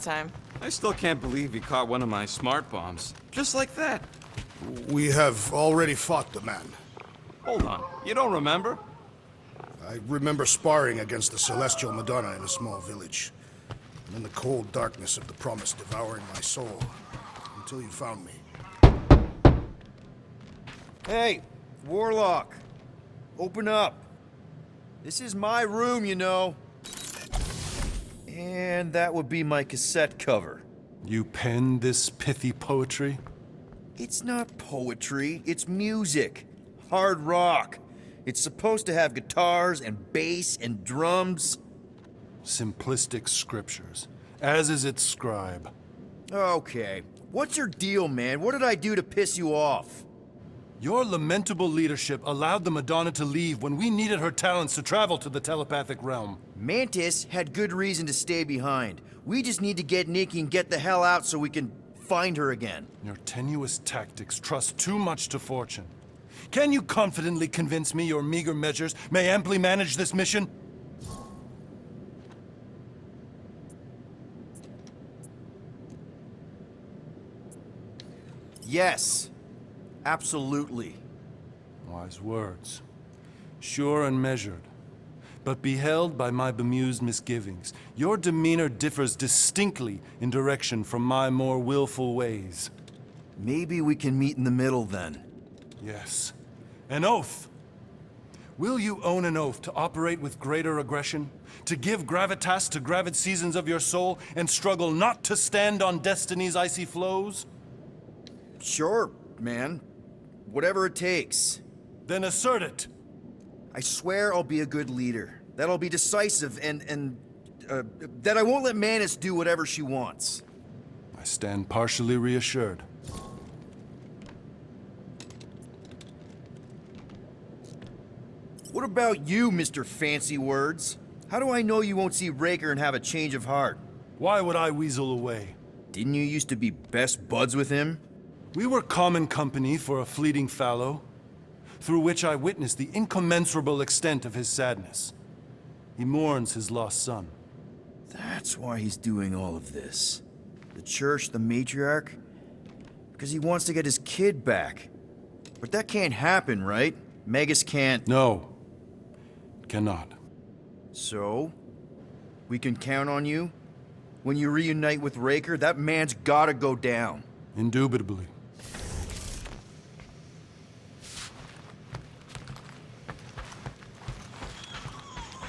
time. I still can't believe he caught one of my smart bombs. Just like that. We have already fought the man. Hold on, you don't remember? I remember sparring against the Celestial Madonna in a small village. And in the cold darkness of the Promise devouring my soul. Until you found me. Hey, Warlock. Open up. This is my room, you know. And that would be my cassette cover. You penned this pithy poetry? It's not poetry, it's music. Hard rock. It's supposed to have guitars and bass and drums. Simplistic scriptures, as is its scribe. Okay. What's your deal, man? What did I do to piss you off? Your lamentable leadership allowed the Madonna to leave when we needed her talents to travel to the telepathic realm. Mantis had good reason to stay behind. We just need to get Nikki and get the hell out so we can find her again. Your tenuous tactics trust too much to fortune. Can you confidently convince me your meager measures may amply manage this mission? Yes. Absolutely. Wise words. Sure and measured. But beheld by my bemused misgivings, your demeanor differs distinctly in direction from my more willful ways. Maybe we can meet in the middle then. Yes. An oath. Will you own an oath to operate with greater aggression? To give gravitas to gravid seasons of your soul and struggle not to stand on destiny's icy flows? Sure, man. Whatever it takes. Then assert it. I swear I'll be a good leader. That I'll be decisive and that I won't let Mantis do whatever she wants. I stand partially reassured. What about you, Mr. Fancy Words? How do I know you won't see Raker and have a change of heart? Why would I weasel away? Didn't you used to be best buds with him? We were common company for a fleeting fallow, through which I witnessed the incommensurable extent of his sadness. He mourns his lost son. That's why he's doing all of this. The church, the matriarch? Because he wants to get his kid back. But that can't happen, right? Magus can't... No. Cannot. So? We can count on you? When you reunite with Raker, that man's gotta go down. Indubitably.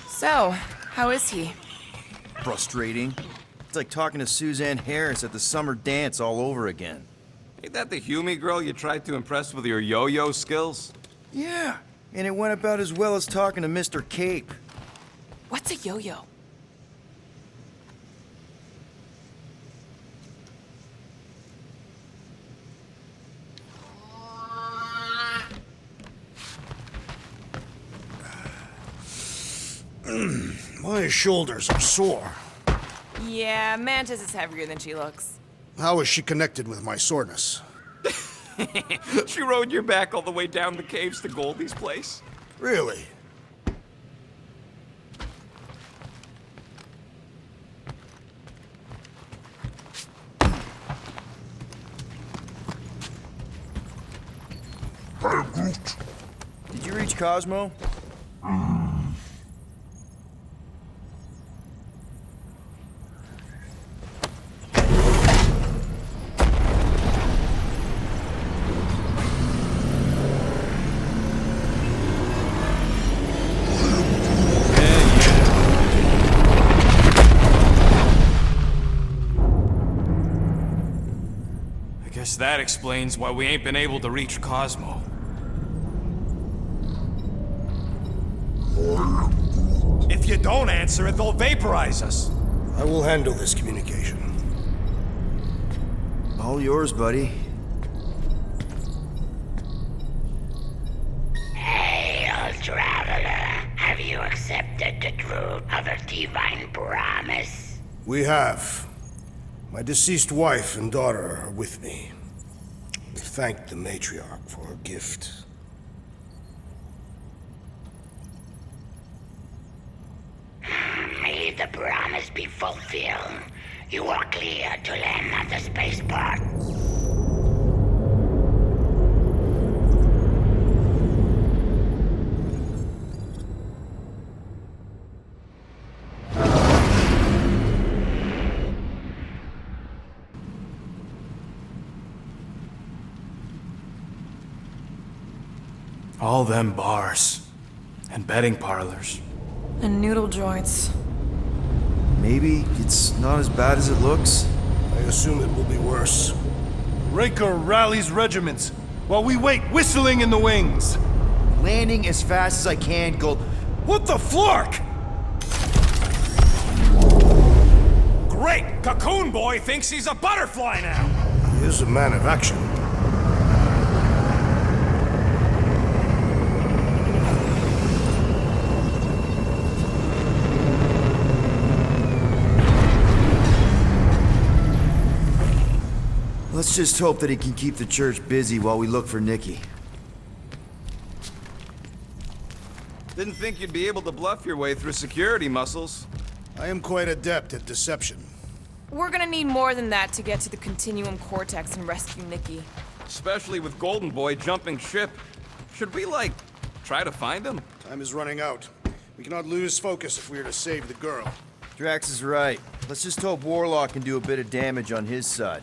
So, how is he? Frustrating. It's like talking to Suzanne Harris at the summer dance all over again. Ain't that the Hume girl you tried to impress with your yo-yo skills? Yeah, and it went about as well as talking to Mr. Cape. What's a yo-yo? My shoulders are sore. Yeah, Mantis is heavier than she looks. How is she connected with my soreness? She rode your back all the way down the caves to Goldie's place? Really? Did you reach Cosmo? I guess that explains why we ain't been able to reach Cosmo. If you don't answer it, they'll vaporize us. I will handle this communication. All yours, buddy. Hail, traveler. Have you accepted the truth of a divine promise? We have. My deceased wife and daughter are with me. We thank the matriarch for her gift. May the promise be fulfilled. You are clear to land at the spaceport. All them bars and betting parlors. And noodle joints. Maybe it's not as bad as it looks. I assume it will be worse. Raker rallies regiments while we wait whistling in the wings. Landing as fast as I can, Gold. What the flark? Great! Cocoon Boy thinks he's a butterfly now! He is a man of action. Let's just hope that he can keep the church busy while we look for Nikki. Didn't think you'd be able to bluff your way through security muscles. I am quite adept at deception. We're gonna need more than that to get to the Continuum Cortex and rescue Nikki. Especially with Golden Boy jumping ship. Should we, like, try to find him? Time is running out. We cannot lose focus if we are to save the girl. Drax is right. Let's just hope Warlock can do a bit of damage on his side.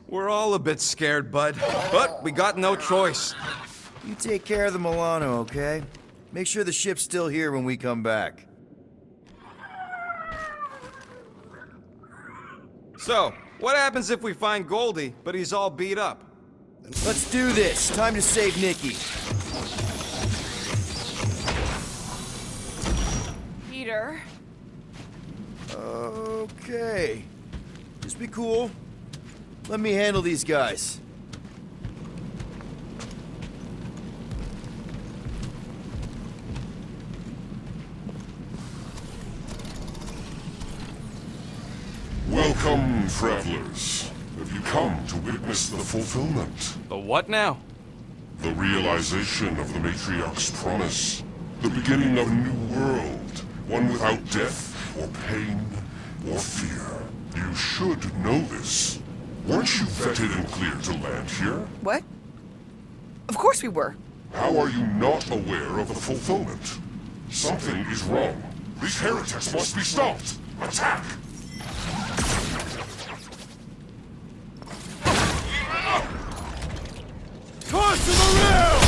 We're all a bit scared, bud. But we got no choice. You take care of the Milano, okay? Make sure the ship's still here when we come back. So, what happens if we find Goldie, but he's all beat up? Let's do this. Time to save Nikki. Peter. Okay. Just be cool. Let me handle these guys. Welcome, travelers. Have you come to witness the fulfillment? The what now? The realization of the Matriarch's promise. The beginning of a new world. One without death, or pain, or fear. You should know this. Weren't you vetted and cleared to land here? What? Of course we were. How are you not aware of the fulfillment? Something is wrong. These heretics must be stopped. Attack! Toss to the rail!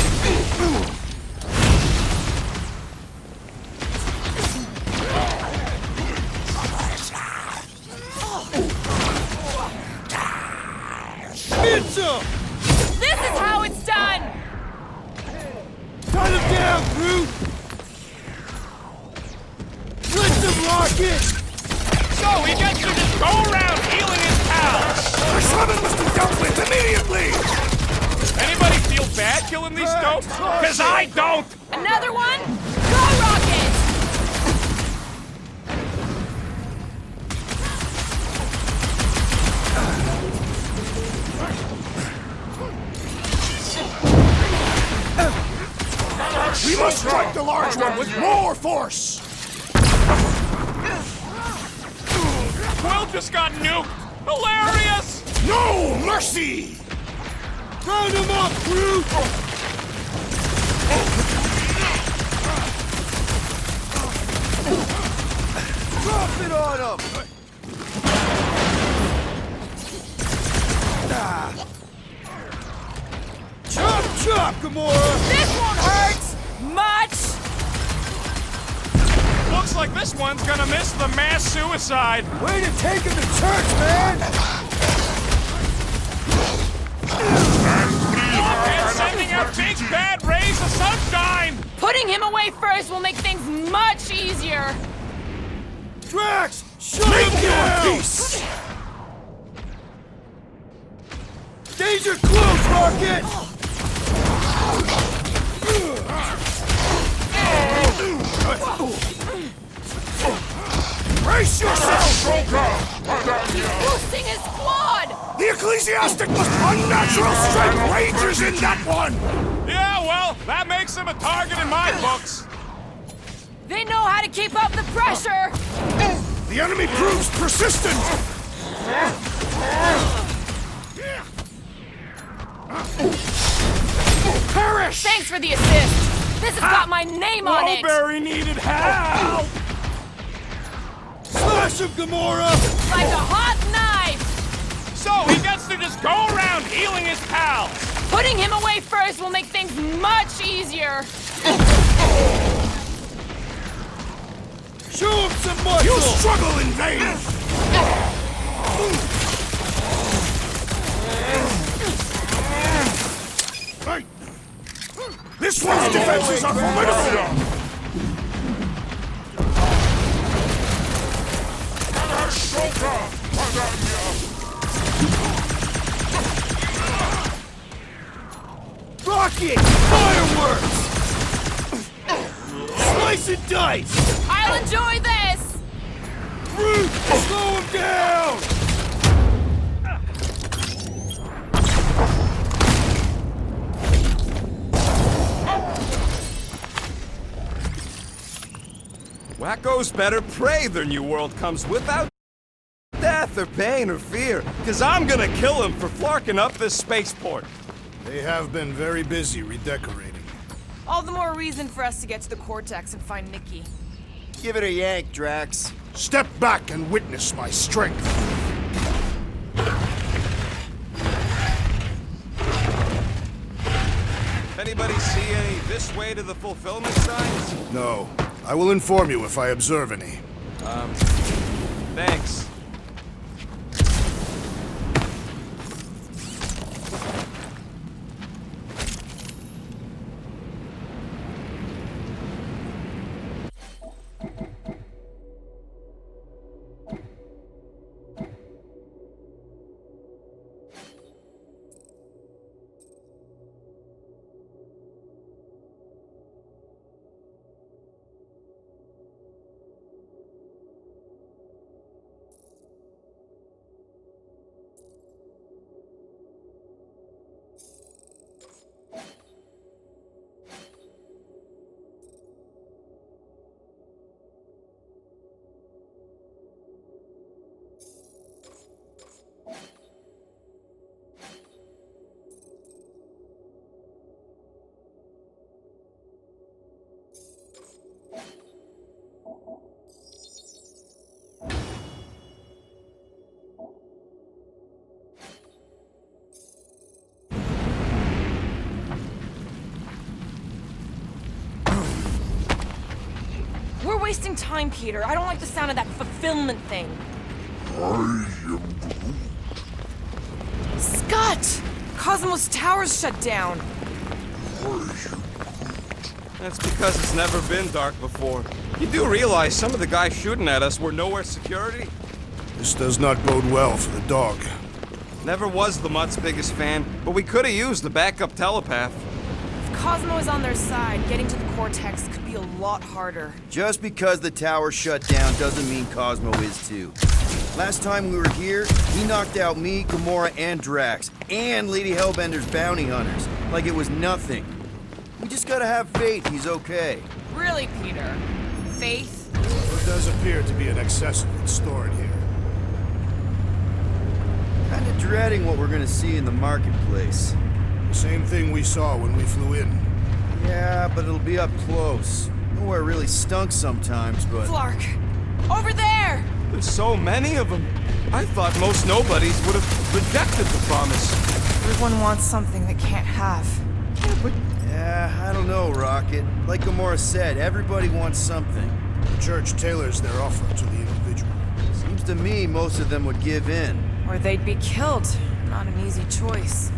This is how it's done! Cut him down, Groot! Blitz him, Rocket! So he gets to just go around healing his pals! The shaman must be dealt with immediately! Anybody feel bad killing these dopes? Cause I don't! Another one? Go, Rocket! We must strike the large one with more force! Quill just got nuked! Hilarious! No mercy! Round him up, Groot! Drop it on him! Chop, chop, Gamora! This won't hurt much! Looks like this one's gonna miss the mass suicide! Way to take him to church, man! And sending out big bad rays of sunshine! Putting him away first will make things much easier! Drax, shut him down! Peace! Danger close, Rocket! Brace yourself! Boosting his squad! The ecclesiastic with unnatural strength rages in that one! Yeah, well, that makes him a target in my books. They know how to keep up the pressure! The enemy proves persistent! Perish! Thanks for the assist! This has got my name on it! Barry needed help! Slash him, Gamora! Like a hot knife! So he gets to just go around healing his pals! Putting him away first will make things much easier! Show him some muscle! You struggle in vain! Hey. This one's defenses are formidable! Rocket! Fireworks! Slice and dice! I'll enjoy this! Root! Slow him down! Wacko's better pray their new world comes without death or pain or fear, because I'm gonna kill him for flarking up this spaceport. They have been very busy redecorating. All the more reason for us to get to the Cortex and find Nikki. Give it a yank, Drax. Step back and witness my strength. Anybody see any this way to the fulfillment signs? No. I will inform you if I observe any. Thanks. We're wasting time, Peter. I don't like the sound of that fulfillment thing. Scott! Cosmos Tower's shut down. That's because it's never been dark before. You do realize some of the guys shooting at us were nowhere security? This does not bode well for the dog. Never was the Mutt's biggest fan, but we could have used the backup telepath. If Cosmo is on their side, getting to the Cortex could be a lot harder. Just because the tower shut down doesn't mean Cosmo is too. Last time we were here, he knocked out me, Gamora, and Drax, and Lady Hellbender's bounty hunters, like it was nothing. We just gotta have faith he's okay. Really, Peter? Faith? There does appear to be an excess of it stored here. Kinda dreading what we're gonna see in the marketplace. The same thing we saw when we flew in. Yeah, but it'll be up close. Nowhere really stunk sometimes, but... Flark! Over there! There's so many of them. I thought most nobodies would have rejected the promise. Everyone wants something they can't have. Yeah, I don't know, Rocket. Like Gamora said, everybody wants something. The church tailors their offer to the individual. Seems to me most of them would give in. Or they'd be killed. Not an easy choice.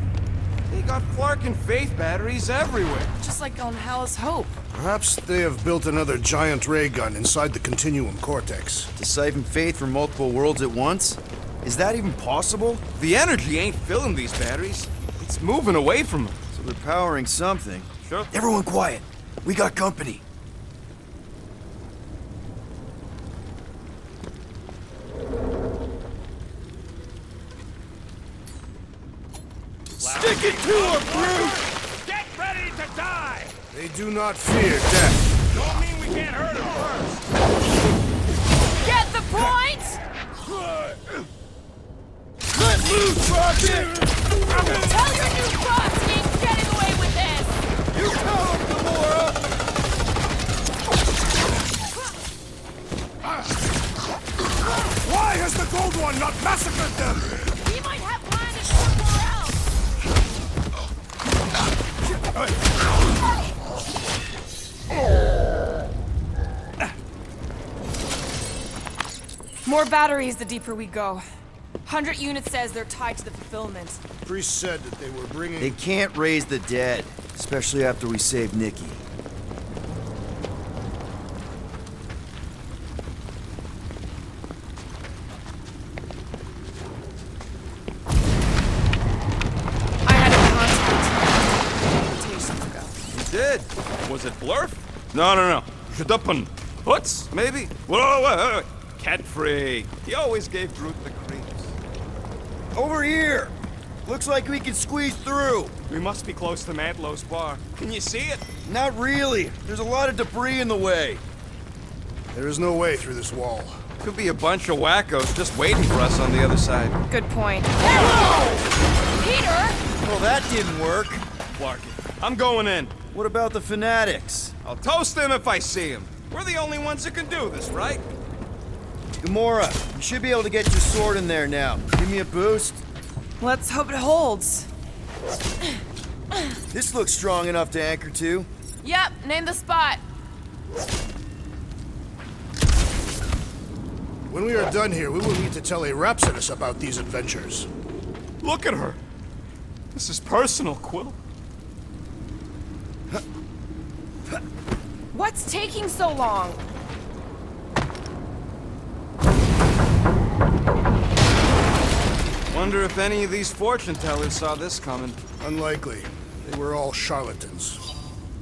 They got Flark and Faith batteries everywhere. Just like on Hal's Hope. Perhaps they have built another giant ray gun inside the Continuum Cortex. To siphon faith from multiple worlds at once? Is that even possible? The energy ain't filling these batteries. It's moving away from them. So they're powering something. Sure. Everyone quiet. We got company. Stick it to her, brute! Get ready to die! They do not fear death. Don't mean we can't hurt him first. Get the point? Let loose, Rocket! Tell your new boss he ain't getting away with this! You tell him, Gamora! Why has the Gold One not massacred them? He might have landed somewhere else! More batteries the deeper we go. 100 units says they're tied to the fulfillment. Priest said that they were bringing... They can't raise the dead, especially after we saved Nikki. I had a contact mutations ago. You did? Was it Blurf? No. Shadupun. Hoots, maybe? Wait. Cat-free. He always gave Groot the creeps. Over here! Looks like we can squeeze through. We must be close to Mantlo's bar. Can you see it? Not really. There's a lot of debris in the way. There is no way through this wall. Could be a bunch of wackos just waiting for us on the other side. Good point. Peter! Well, that didn't work. Clarky, I'm going in. What about the fanatics? I'll toast him if I see him. We're the only ones that can do this, right? Gamora, you should be able to get your sword in there now. Give me a boost. Let's hope it holds. This looks strong enough to anchor to. Yep, name the spot. When we are done here, we will need to tell a Rhapsodus about these adventures. Look at her. This is personal, Quill. What's taking so long? Wonder if any of these fortune tellers saw this coming. Unlikely. They were all charlatans.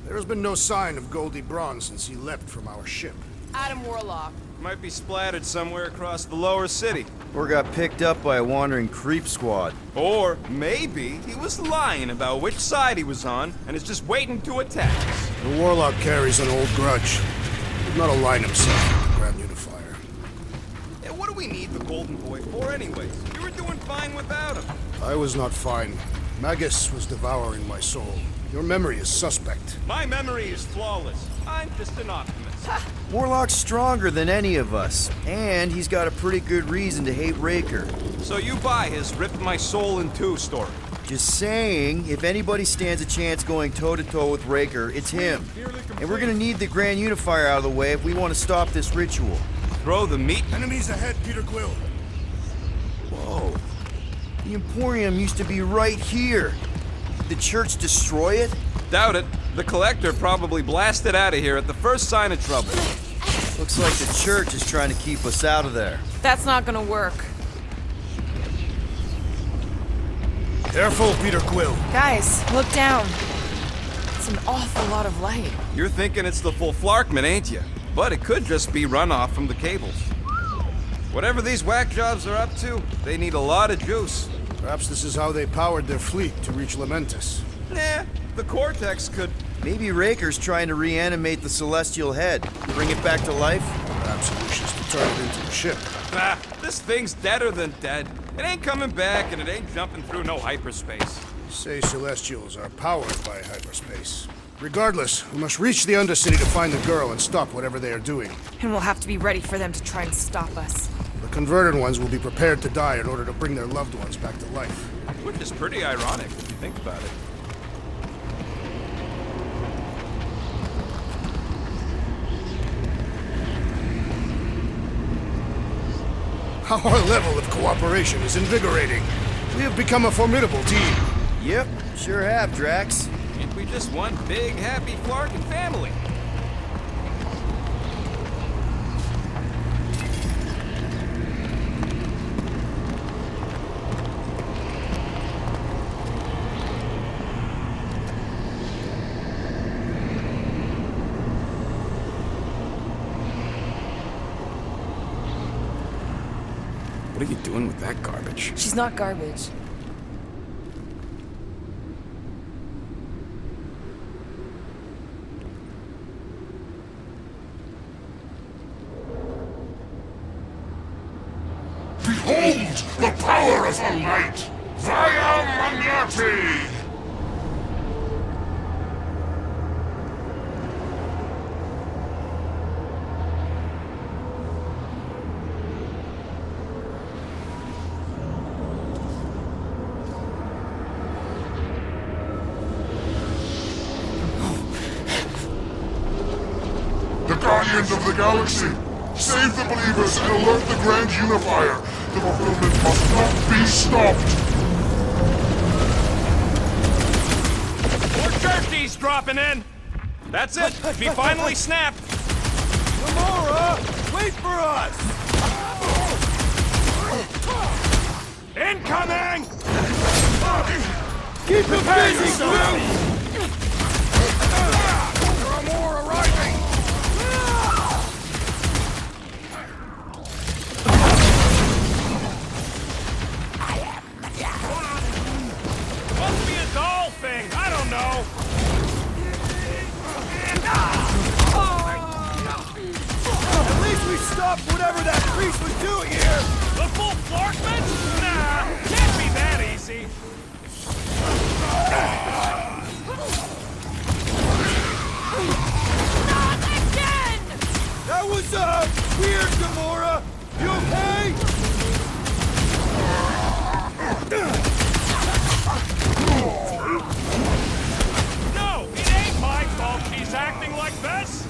There has been no sign of Goldie Braun since he left from our ship. Adam Warlock. Might be splattered somewhere across the lower city. Or got picked up by a wandering creep squad. Or maybe he was lying about which side he was on and is just waiting to attack us. The Warlock carries an old grudge. He did not align himself with the Grand Unifier. Yeah, what do we need the Golden Boy for anyways? You were doing fine without him. I was not fine. Magus was devouring my soul. Your memory is suspect. My memory is flawless. I'm just an optimist. Warlock's stronger than any of us, and he's got a pretty good reason to hate Raker. So you buy his ripped my soul in two story. Just saying, if anybody stands a chance going toe-to-toe with Raker, it's him. And we're gonna need the Grand Unifier out of the way if we want to stop this ritual. Throw the meat. Enemies ahead, Peter Quill. Whoa. The Emporium used to be right here. Did the church destroy it? Doubt it. The Collector probably blasted out of here at the first sign of trouble. Looks like the church is trying to keep us out of there. That's not gonna work. Careful, Peter Quill. Guys, look down. It's an awful lot of light. You're thinking it's the full Flarkman, ain't you? But it could just be runoff from the cables. Whatever these whack jobs are up to, they need a lot of juice. Perhaps this is how they powered their fleet to reach Lamentus. Nah, the Cortex could... Maybe Raker's trying to reanimate the Celestial Head. Bring it back to life? Perhaps he wishes to turn it into a ship. Ah, this thing's deader than dead. It ain't coming back, and it ain't jumping through no hyperspace. Say Celestials are powered by hyperspace. Regardless, we must reach the Undercity to find the girl and stop whatever they are doing. And we'll have to be ready for them to try and stop us. The converted ones will be prepared to die in order to bring their loved ones back to life. Which is pretty ironic if you think about it. Our level of cooperation is invigorating. We have become a formidable team. Yep, sure have, Drax. Ain't we just one big, happy Flarkin family? What are you doing with that garbage? She's not garbage. of the light, Vaya Magnati! The Guardians of the Galaxy! Save the believers and alert the Grand Unifier! The fulfillment must not be stopped! More turkeys dropping in! That's it! We finally snapped! Gamora! Wait for us! Incoming! Keep him busy, Groot! More arriving! Must be a doll thing. I don't know. At least we stopped whatever that priest was doing here! The full Flarkman? Nah, can't be that easy. Not again! That was, weird, Gamora! You okay? No, it ain't my fault he's acting like this.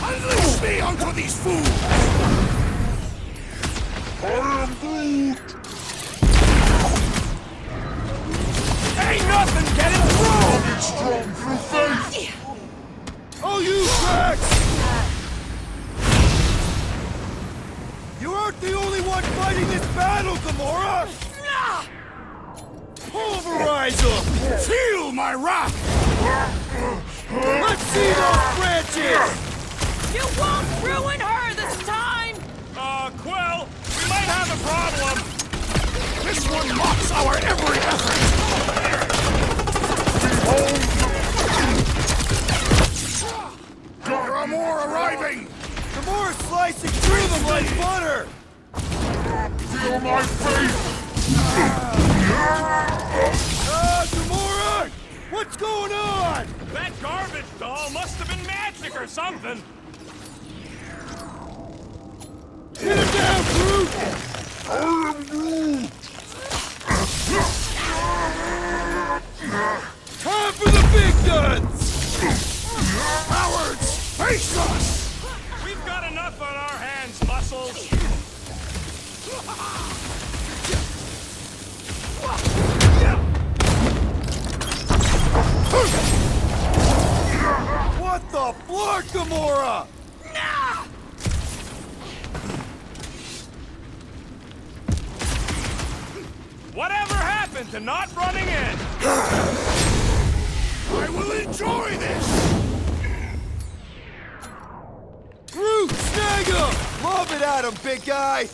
Unleash me onto these fools! I am Groot! Ain't nothing getting through! Be strong through faith! Oh, you Drax! You aren't the only one fighting this battle, Gamora! Pulverize them! Feel my wrath! Let's see those branches! You won't ruin her this time! Quill, we might have a problem. This one mocks our every effort. There are more arriving! Gamora's slicing through them like butter! Feel my faith! Gamora! What's going on? That garbage doll must have been magic or something. Hit him down, Groot! I am Groot! Time for the big guns! Cowards, face us! We've got enough on our hands, Muscles. What the flark, Gamora? Whatever happened to not running in? I will enjoy this! Groot, snag him! Love it at him, big guy!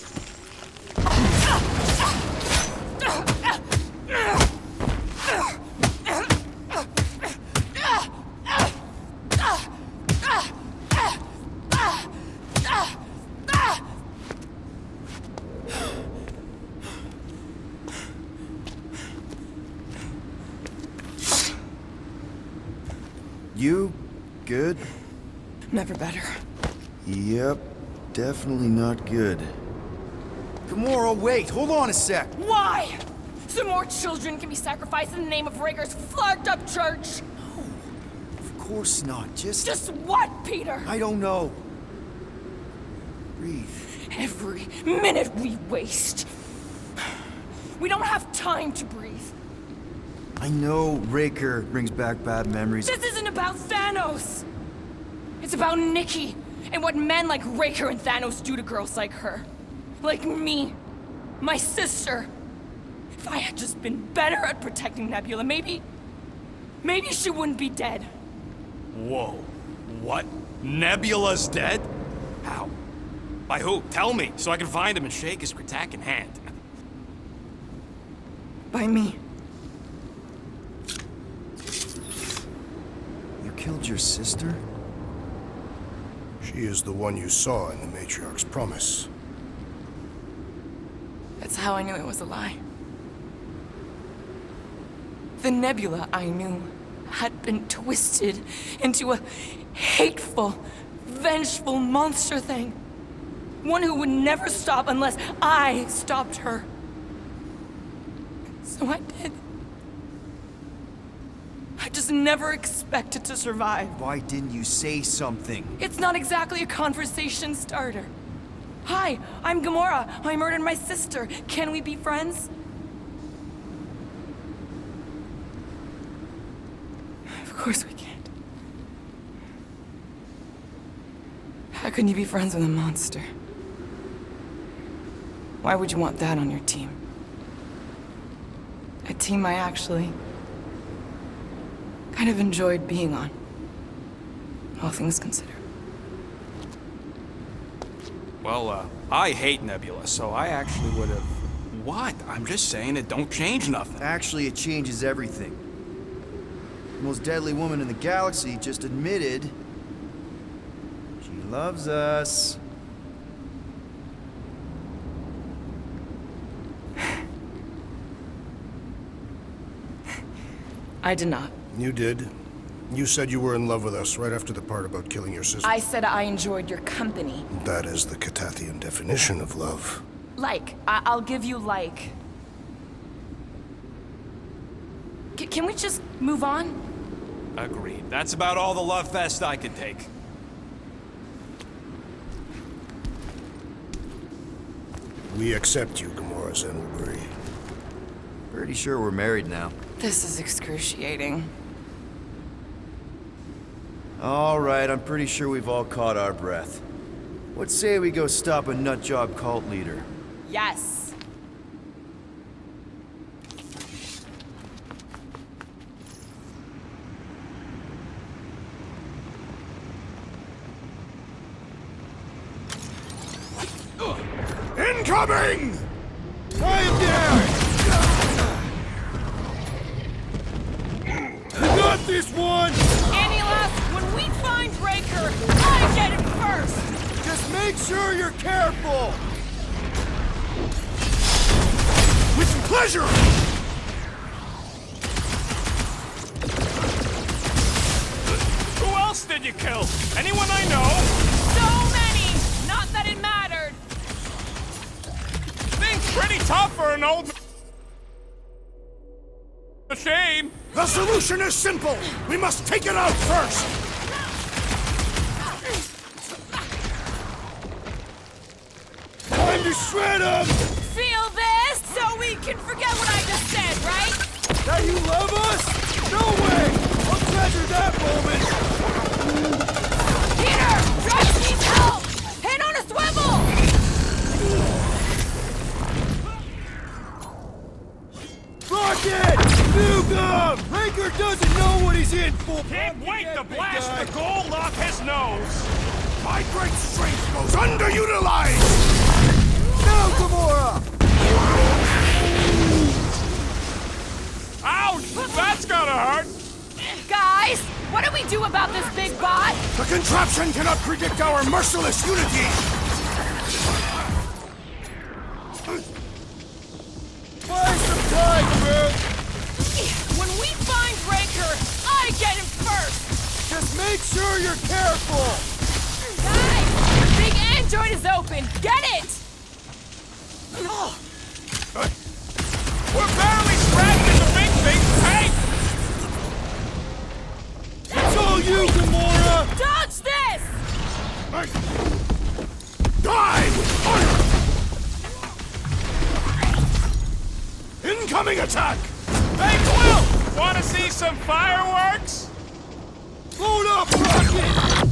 You good? Never better. Yep, definitely not good. Gamora, wait! Hold on a sec! Why? So more children can be sacrificed in the name of Raker's flarked up church? Of course not, Just what, Peter? I don't know. Breathe. Every minute we waste. We don't have time to breathe. I know Raker brings back bad memories. This isn't about Thanos. It's about Nikki and what men like Raker and Thanos do to girls like her. Like me. My sister. If I had just been better at protecting Nebula, maybe she wouldn't be dead. Whoa. What? Nebula's dead? How? By who? Tell me, so I can find him and shake his Kratak in hand. By me. You killed your sister? She is the one you saw in the Matriarch's promise. That's how I knew it was a lie. The Nebula I knew had been twisted into a hateful, vengeful monster thing. One who would never stop unless I stopped her. So I did. I just never expected to survive. Why didn't you say something? It's not exactly a conversation starter. Hi, I'm Gamora. I murdered my sister. Can we be friends? Of course we can't. How can you be friends with a monster? Why would you want that on your team? A team I actually kind of enjoyed being on, all things considered. Well, I hate Nebula, so I actually would have... What? I'm just saying it don't change nothing. Actually, it changes everything. The most deadly woman in the galaxy just admitted she loves us. I did not. You did. You said you were in love with us right after the part about killing your sister. I said I enjoyed your company. That is the Catathian definition of love. Like. I'll give you like. Can we just move on? Agreed. That's about all the love fest I could take. We accept you, Gamora Zenoburi. Pretty sure we're married now. This is excruciating. All right, I'm pretty sure we've all caught our breath. What say we go stop a nutjob cult leader? Yes. Incoming! I am down! You got this one! Anilas, when we find Raker, I get it first! Just make sure you're careful! With pleasure! Who else did you kill? Anyone I know? So many! Not that it mattered! Thing's pretty tough for an old... A shame. The solution is simple! We must take it out first! Time to shred him! Feel this so we can forget what I just said, right? That you love us? No way! I'll treasure that moment! Peter! Drax needs help! Head on a swivel! Rocket! Nukem! Raker doesn't know what he's in for! Can't wait to blast the gold off his nose. My great strength goes underutilized! No, Gamora! Ouch! That's gotta hurt. Guys, what do we do about this big bot? The contraption cannot predict our merciless unity! Buy some time, Groot! When we find Raker, I get him first! Just make sure you're careful! Guys, the big android is open! Get it! We're barely scratching the big thing. Hey! It's all you, Gamora! Dodge this! Die with fire! Incoming attack! Hey, Quill! Wanna see some fireworks? Load up, Rocket!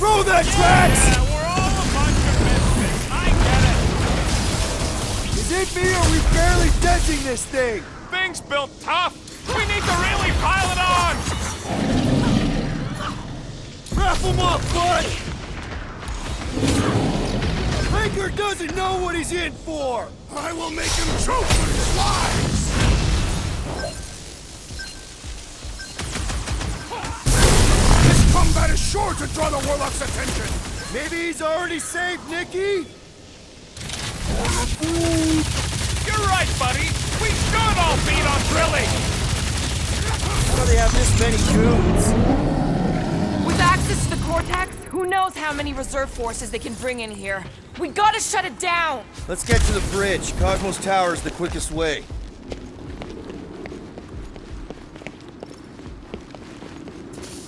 Throw that, Drax! Yeah, we're all a bunch of misfits. I get it. Is it me or are we barely denting this thing? Thing's built tough. We need to really pile it on. Wrap him up, bud! Raker doesn't know what he's in for! I will make him choke for his lives! This combat is sure to draw the Warlock's attention! Maybe he's already safe, Nicky? You're right, buddy. We should all beat on drilling. How do they have this many goons? With access to the Cortex, who knows how many reserve forces they can bring in here. We gotta shut it down! Let's get to the bridge. Cosmos Tower is the quickest way.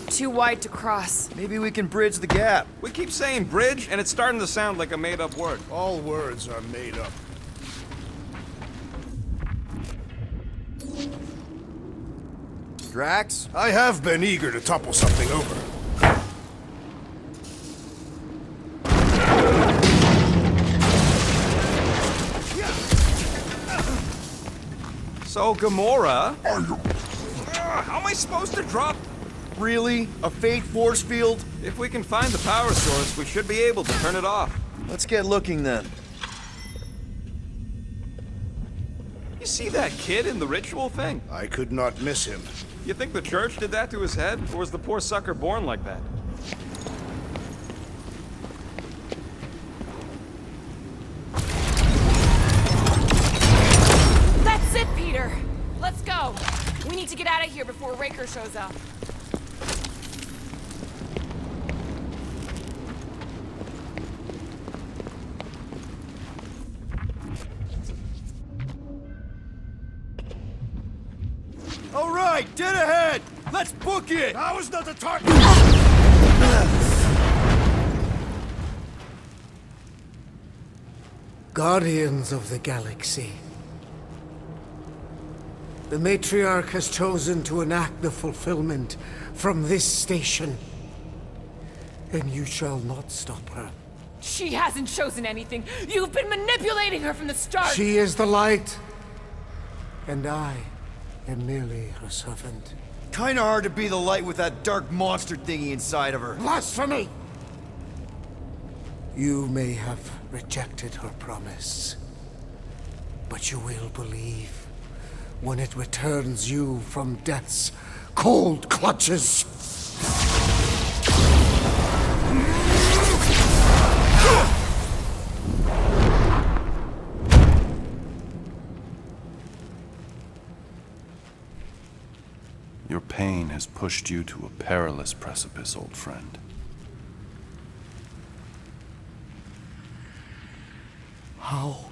Too wide to cross. Maybe we can bridge the gap. We keep saying bridge, and it's starting to sound like a made-up word. All words are made up. Drax? I have been eager to topple something over. So, Gamora... how am I supposed to drop? Really? A fate force field? If we can find the power source, we should be able to turn it off. Let's get looking then. You see that kid in the ritual thing? I could not miss him. You think the church did that to his head? Or was the poor sucker born like that? That's it, Peter! Let's go! We need to get out of here before Raker shows up. All right, dead ahead! Let's book it! That was not the target! Guardians of the Galaxy. The Matriarch has chosen to enact the fulfillment from this station. And you shall not stop her. She hasn't chosen anything. You've been manipulating her from the start. She is the light. And I am merely her servant. Kinda hard to be the light with that dark monster thingy inside of her. Blasphemy! You may have rejected her promise, but you will believe when it returns you from death's cold clutches. Your pain has pushed you to a perilous precipice, old friend. How?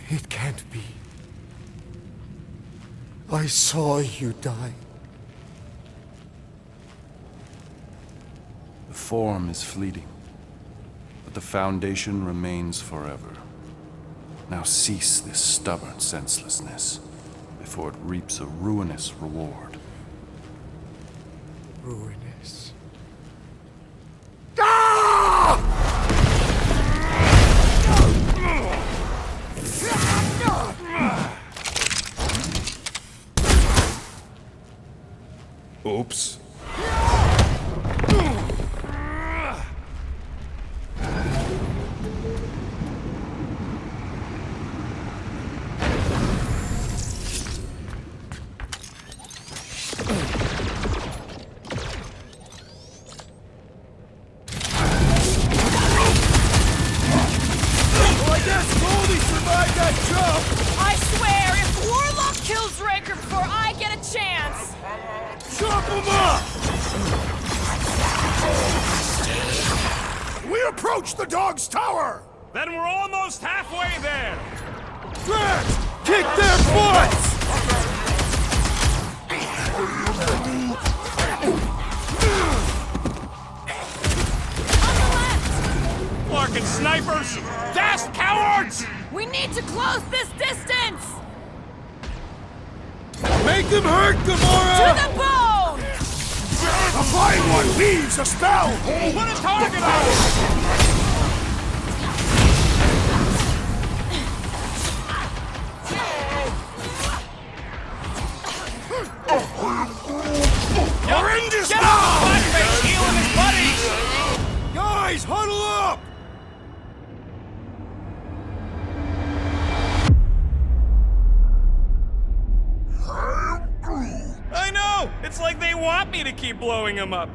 It can't be. I saw you die. The form is fleeting, but the foundation remains forever. Now cease this stubborn senselessness before it reaps a ruinous reward. Ruinous. Oops. I swear, if Warlock kills Raker before I get a chance... Chop him up! We approach the dog's tower! Then we're almost halfway there! Drax! Kick their butts! Larkin snipers! Dashed cowards! We need to close this distance! Make them hurt, To Gamora! the bone! The flying one weaves a spell! Put a target on it! Horrendous Get off the buttface healing his buddies! Guys, huddle up! I know! It's like they want me to to keep blowing him up.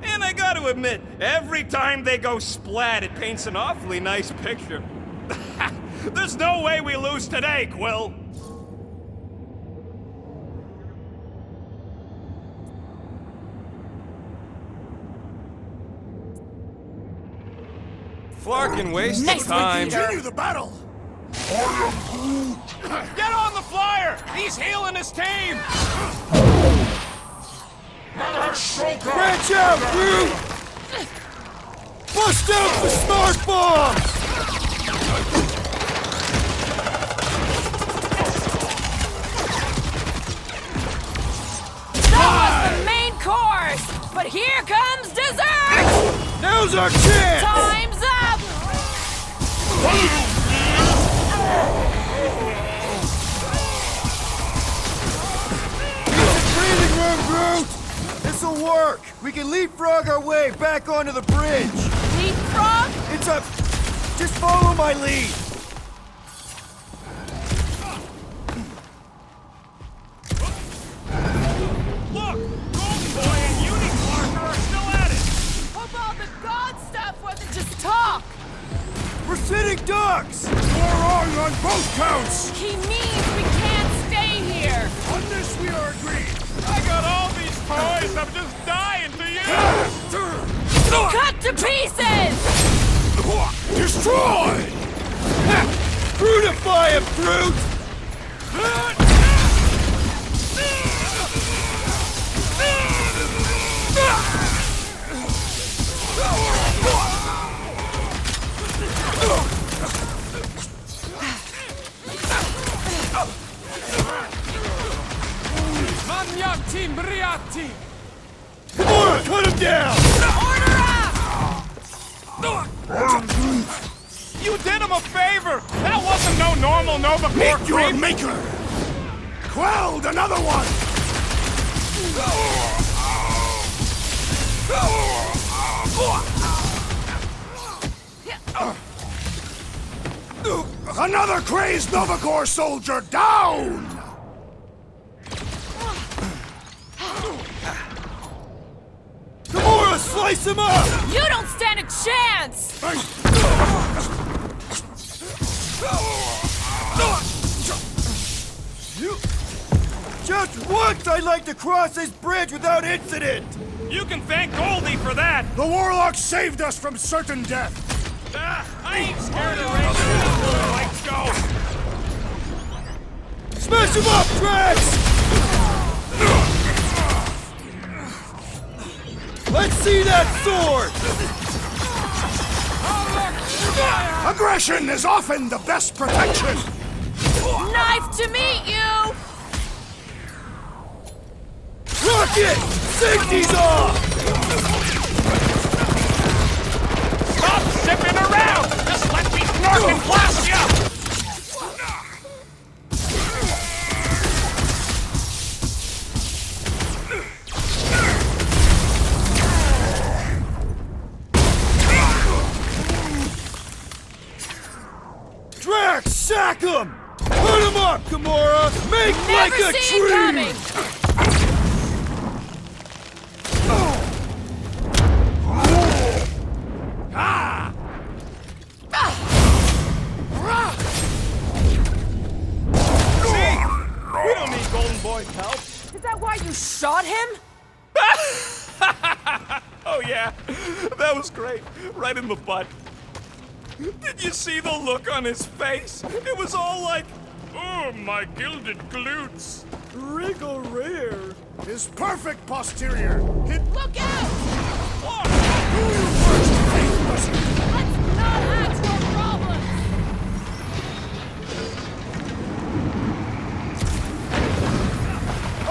And I gotta admit, every time they go splat, it paints an awfully nice picture. There's no way we lose today, Quill. Flarkin wastes Nice one, time. Peter. Continue the battle! Get on the flyer! He's healing his team! Branch out, Groot! Bust out the smart bombs! That was the main course! But here comes dessert! Now's our chance! Time's up! Breathing room, Groot! This'll work! We can leapfrog our way back onto the bridge! Leapfrog? It's a... Just follow my lead! Look! Golden Boy and Unicorn are still at it! Hope all the god stuff wasn't just talk! We're sitting ducks! You're wrong on both counts! He means we can't stay here! On this we are agreed! I got all these toys, I'm just dying to use! Cut to pieces! Destroy! Brutify him, Groot! Magnati Briati! Gamora, cut him down! Order up! You did him a favor! That wasn't no normal Nova Corps Meet your creep! maker! Quelled another one! Another crazed Nova Corps soldier down! Gamora, slice him up! You don't stand a chance! Just once I'd like to cross this bridge without incident! You can thank Goldie for that! The Warlock saved us from certain death! I ain't scared of Rangers! Let's go! Smash him up, Drax! Let's see that sword! Aggression is often the best protection! Knife to meet you! Rocket! Safety's off! Stop zipping around! Just let me snark and blast you! Drax, sack him! Put him up, Gamora! Make Never like a see tree! it coming! We don't need Golden Boy's help. Is that why you shot him? Oh yeah, that was great. Right in the butt. Did you see the look on his face? It was all like, oh, my gilded glutes. Wriggle rear. His perfect posterior! Hit Look out! What? Let's not add to our problems!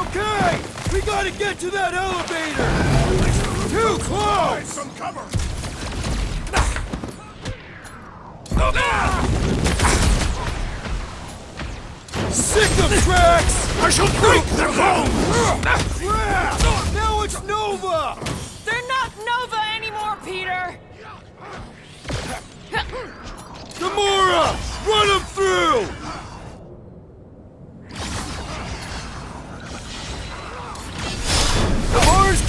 Okay! We gotta get to that elevator! Too Find close! some cover! Sick of Drax! I shall break their bones! Crap! Now it's Nova! They're not Nova anymore, Peter! Gamora! Run him through! Gamora's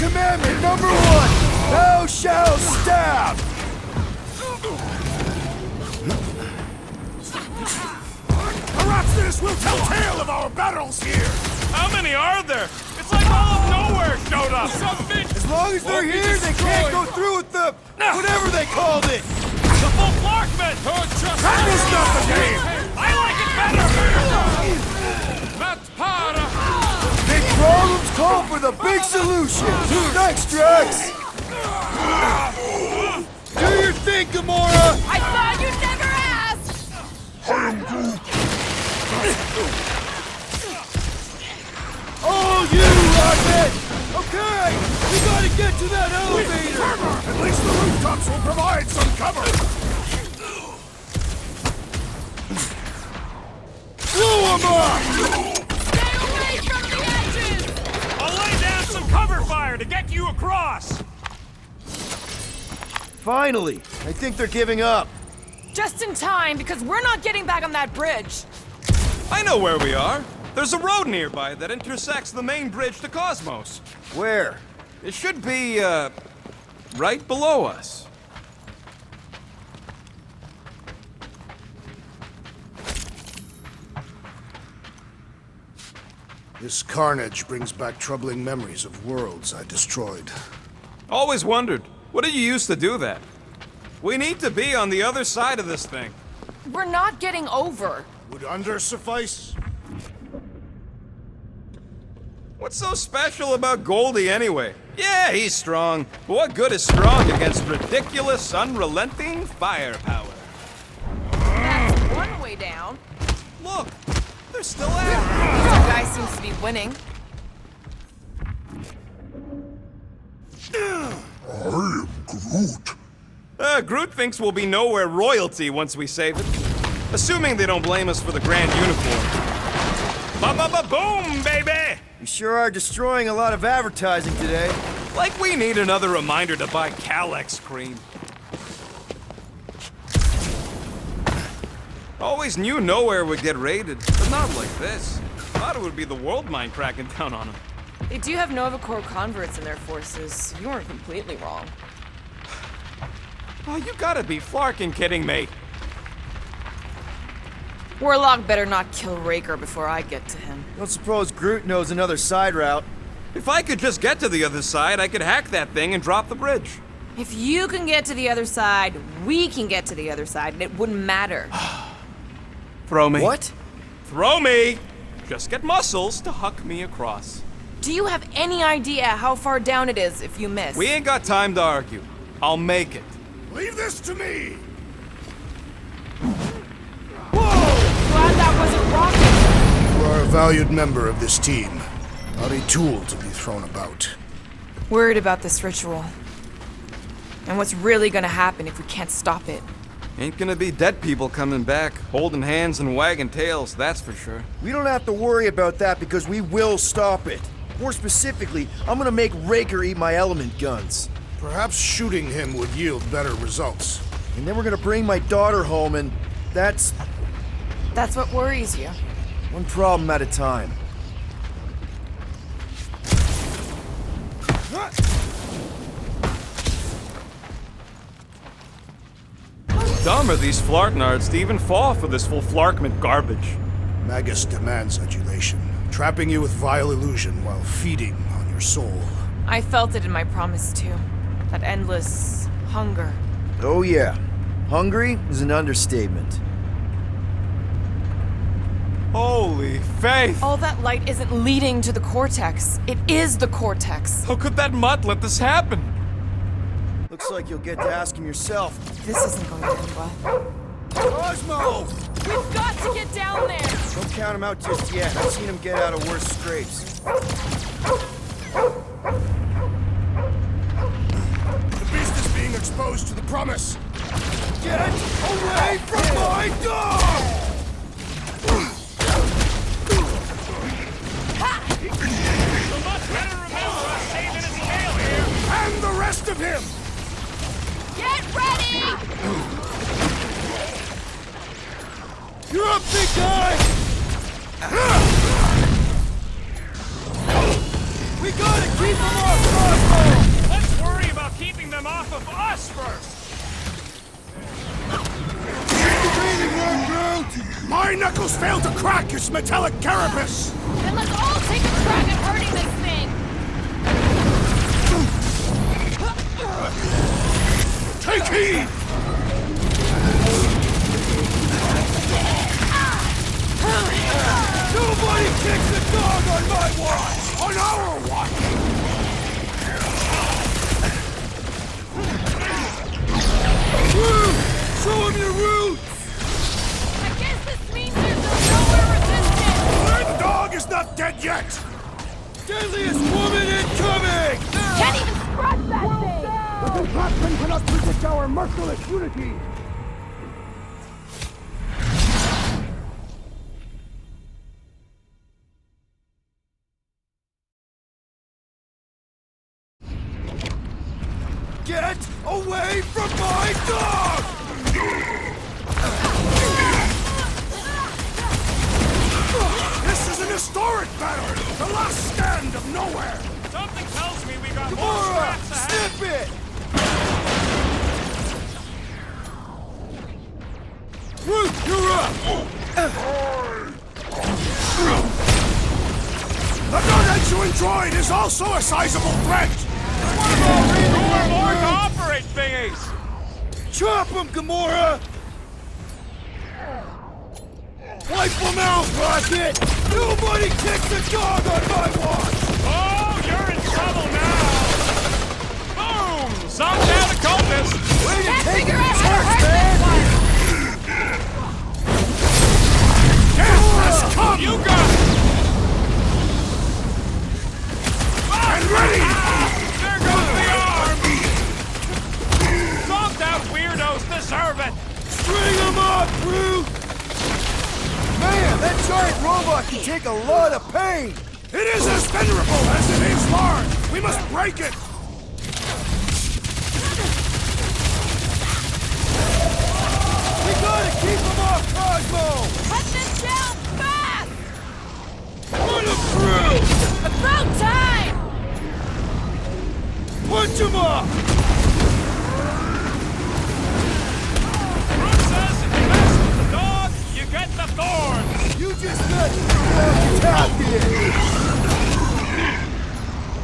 This will tell tale of our battles here! How many are there? It's like all of nowhere showed up! As long as they're here, they can't go through with the... whatever they called it! The full Flarkman! That was not the game! I like it better! Not para! Big problems call for the big solution! Thanks, Drax! Do your thing, Gamora! I thought you'd never ask! Oh, you, Rocket! Okay, we gotta get to that elevator! At least the rooftops will provide some cover! Blow 'em up! Stay away from the edges! I'll lay down some cover fire to get you across! Finally! I think they're giving up. Just in time, because we're not getting back on that bridge. I know where we are. There's a road nearby that intersects the main bridge to Cosmos. Where? It should be, right below us. This carnage brings back troubling memories of worlds I destroyed. Always wondered, what did you use to do that? We need to be on the other side of this thing. We're not getting over. Would under suffice? What's so special about Goldie anyway? Yeah, he's strong, but what good is strong against ridiculous, unrelenting firepower? That's one way down. Look, they're still at it. Our guy seems to be winning. I am Groot. Groot thinks we'll be nowhere royalty once we save it. Assuming they don't blame us for the grand uniform. Ba-ba-ba-boom, baby! We sure are destroying a lot of advertising today. Like we need another reminder to buy Calyx cream. Always knew nowhere would get raided, but not like this. Thought it would be the world mind cracking down on them. They do have Nova Corps converts in their forces. You weren't completely wrong. Oh, you gotta be flarkin' kidding me. Warlock better not kill Raker before I get to him. Don't suppose Groot knows another side route. If I could just get to the other side, I could hack that thing and drop the bridge. If you can get to the other side, we can get to the other side, and it wouldn't matter. Throw me. What? Throw me! Just get muscles to huck me across. Do you have any idea how far down it is if you miss? We ain't got time to argue. I'll make it. Leave this to me! Glad that wasn't Rocket. You are a valued member of this team, not a tool to be thrown about. Worried about this ritual. And what's really gonna happen if we can't stop it. Ain't gonna be dead people coming back, holding hands and wagging tails, that's for sure. We don't have to worry about that because we will stop it. More specifically, I'm gonna make Raker eat my element guns. Perhaps shooting him would yield better results. And then we're gonna bring my daughter home and that's That's what worries you. one problem at a time. Dumb are these Flarknards to even fall for this full Flarkment garbage. Magus demands adulation, trapping you with vile illusion while feeding on your soul. I felt it in my promise too. That endless hunger. Oh yeah, hungry is an understatement. Holy faith! All that light isn't leading to the Cortex. It is the Cortex. How could that mutt let this happen? Looks like you'll get to ask him yourself. This isn't going to end well. Cosmo! We've got to get down there! Don't count him out just yet. I've seen him get out of worse scrapes. The beast is being exposed to the promise. Get away from my dog! And the rest of him! Get ready! You're up, big guy! We gotta keep him off Cosmo! Let's worry about keeping them off of us first! My My knuckles failed to crack its metallic carapace! Then let's all take a crack at hurting this thing! Take heed! Nobody kicks the dog on my watch! On our watch! Show him your roots! I guess this means there's nowhere resistance! The dog is not dead yet! Deadliest woman incoming! Can't even scratch that thing! The contraption cannot predict our merciless unity! Get away from my dog! This is an historic battle! The last stand of nowhere! Something tells me we got more Gamora! scraps ahead. Snip it! Groot, you're up! The gargantuan droid is also a sizable threat! More to operate thingies! Chop him, Gamora! Wipe him out, Rocket! Nobody kicks a dog on my watch! Oh, you're in trouble now! Boom! Some down a cultist! Way to Can't take figure it, out how to Turks, hurt man! this one! Death has come! You got it! And ready! There goes the arm! Some down weirdos deserve it! String him up, Groot! Man, that giant robot can take a lot of pain! It is as venerable as it is large! We must break it! We gotta keep him off, Cosmo! Cut this down fast! Put him through! About time! Punch him off! Groot says if you mess with the dog, you get the thorns! You just got tapped in!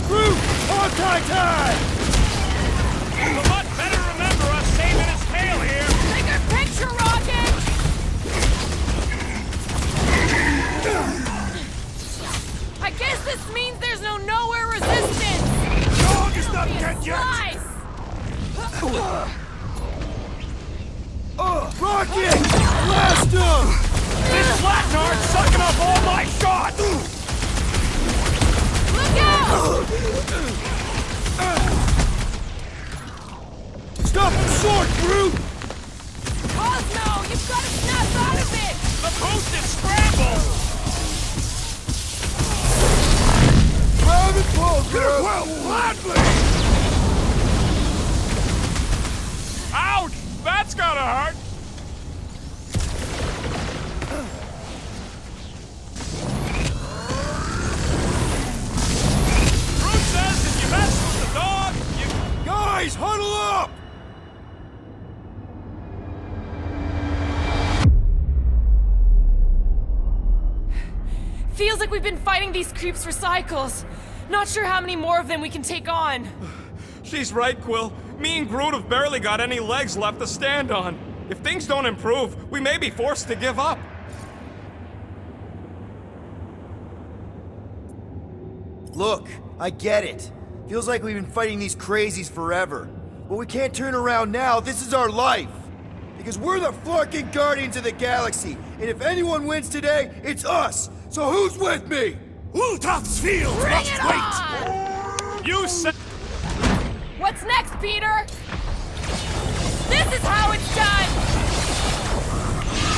Groot! Hawkeye time! The mutt better remember us saving his tail here! Bigger picture, Rocket! I guess this means there's no nowhere resistance! Dog is not dead yet! Slice! Rocket! Blast him! This flatard's sucking up all my shots! Look out! Stop the sword, Groot! Cosmo, you've got to snap out of it! The boost is scrambled! Grab and pull, Groot! Well, gladly! Ouch! That's gotta hurt! Groot says if you mess with the dog, you... Guys, huddle up! Feels like we've been fighting these creeps for cycles. Not sure how many more of them we can take on. She's right, Quill. Me and Groot have barely got any legs left to stand on. If things don't improve, we may be forced to give up. Look, I get it. Feels like we've been fighting these crazies forever. But we can't turn around now. This is our life. Because we're the fucking Guardians of the Galaxy. And if anyone wins today, it's us. So who's with me? Ultath's field Bring must it wait! on! You said... What's next, Peter? This is how it's done!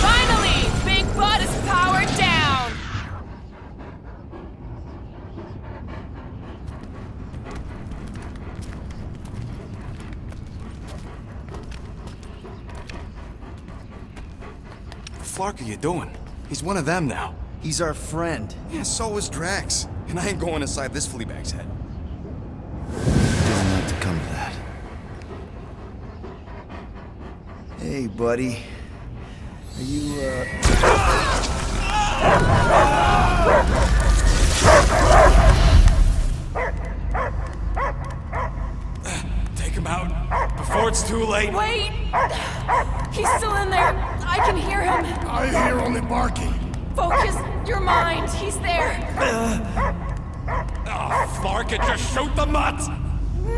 Finally, Big Bud is powered down! What the fuck are you doing? He's one of them now. He's our friend. Yeah, so is Drax. And I ain't going inside this fleabag's head. Doesn't have to come to that. Hey, buddy. Are you, Take him out before it's too late. Wait! He's still in there. I can hear him. I hear only barking. Focus your mind. He's there. Oh, Flark, just shoot the mutt!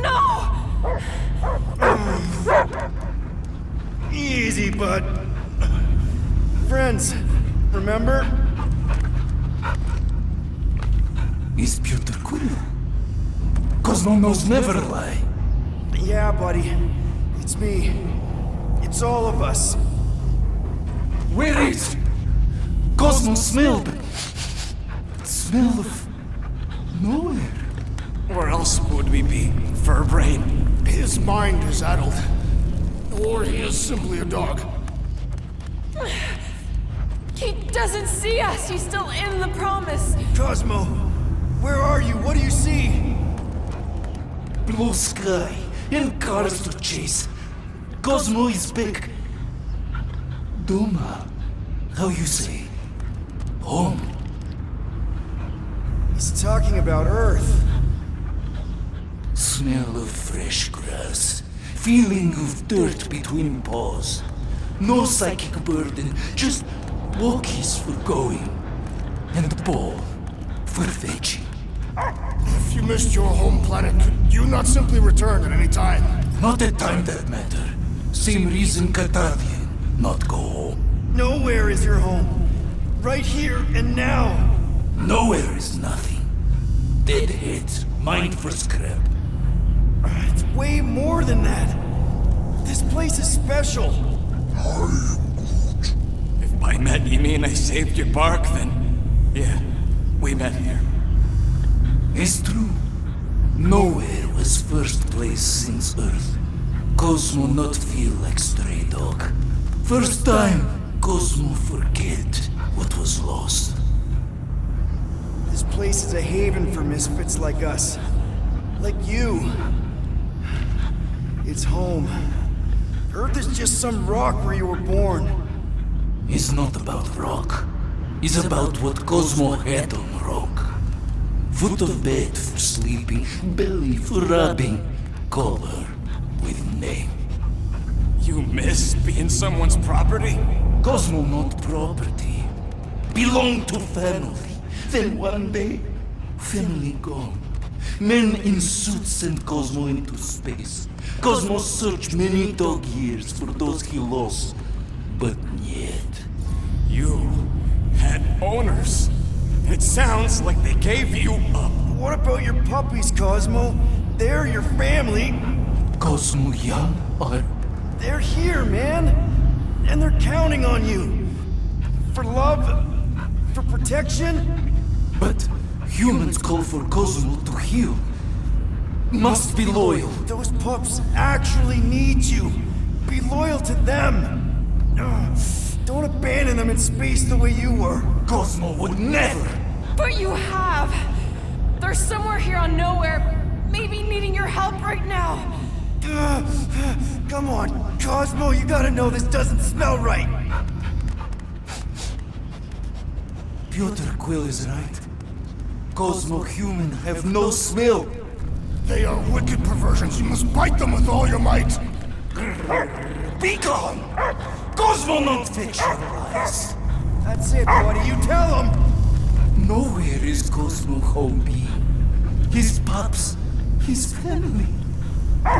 No! Easy, bud. Friends, remember? Is Peter Quill? Cosmo knows never lie. Yeah, buddy. It's me. It's all of us. Where is Cosmo smelled? Smell of nowhere. Where else would we be, Furbrain? His mind is addled. Or he is simply a dog. He doesn't see us. He's still in the promise. Cosmo, where are you? What do you see? Blue sky and cars to chase. Cosmo is back. Doma, how you say? Home. He's talking about Earth. Smell of fresh grass. Feeling of dirt between paws. No psychic burden, just walkies for going. And the ball for fetching. If you missed your home planet, could you not simply return at any time? Not a time that matter. Same reason Catarian not go home. Nowhere is your home. Right here and now. Nowhere is nothing. Dead heads, mind for scrap. It's way more than that. This place is special. If by met you mean I saved your bark, then yeah, we met here. It's true. Nowhere was first place since Earth. Cosmo not feel like stray dog. First time, Cosmo forget what was lost. This place is a haven for misfits like us. Like you. It's home. Earth is just some rock where you were born. It's not about rock. It's about what Cosmo had on rock. Foot of bed for sleeping, belly for rubbing, color with name. You miss being someone's property? Cosmo not property. Belong to family. Then one day, family gone. Men in suits sent Cosmo into space. Cosmo searched many dog years for those he lost, but yet. You had owners. It sounds like they gave you up. What about your puppies, Cosmo? They're your family. Cosmo young or They're here, man. And they're counting on you. For love, for protection. but humans call for Cosmo to heal. Must be loyal. Those pups actually need you. Be loyal to them. Don't abandon them in space the way you were. Cosmo would never. But you have. They're somewhere here on Nowhere, maybe needing your help right now. Come on, Cosmo, you gotta know this doesn't smell right. Peter Quill is right. Cosmo human have no smell. They are wicked perversions. You must bite them with all your might. Be gone! Cosmo not fetch your lies. That's it, buddy. You tell him. Nowhere is Cosmo home be. His pups, his family.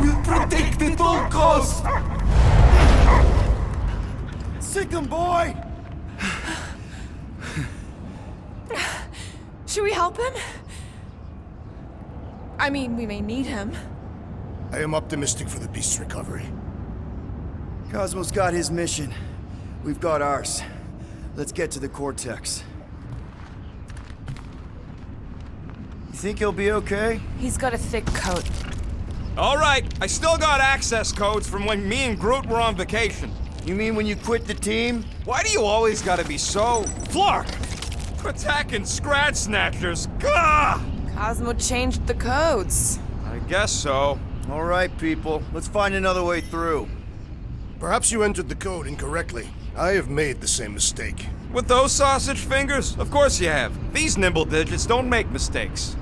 Will protect at all costs. Sick 'em, boy. Should we help him? I mean, we may need him. I am optimistic for the beast's recovery. Cosmo's got his mission. We've got ours. Let's get to the Cortex. You think he'll be okay? He's got a thick coat. All right, I still got access codes from when me and Groot were on vacation. You mean when you quit the team? Why do you always gotta be so... Flark! Attacking Scratch Snatchers, gah! Cosmo changed the codes. I guess so. All right, people. Let's find another way through. Perhaps you entered the code incorrectly. I have made the same mistake. With those sausage fingers? Of course you have. These nimble digits don't make mistakes.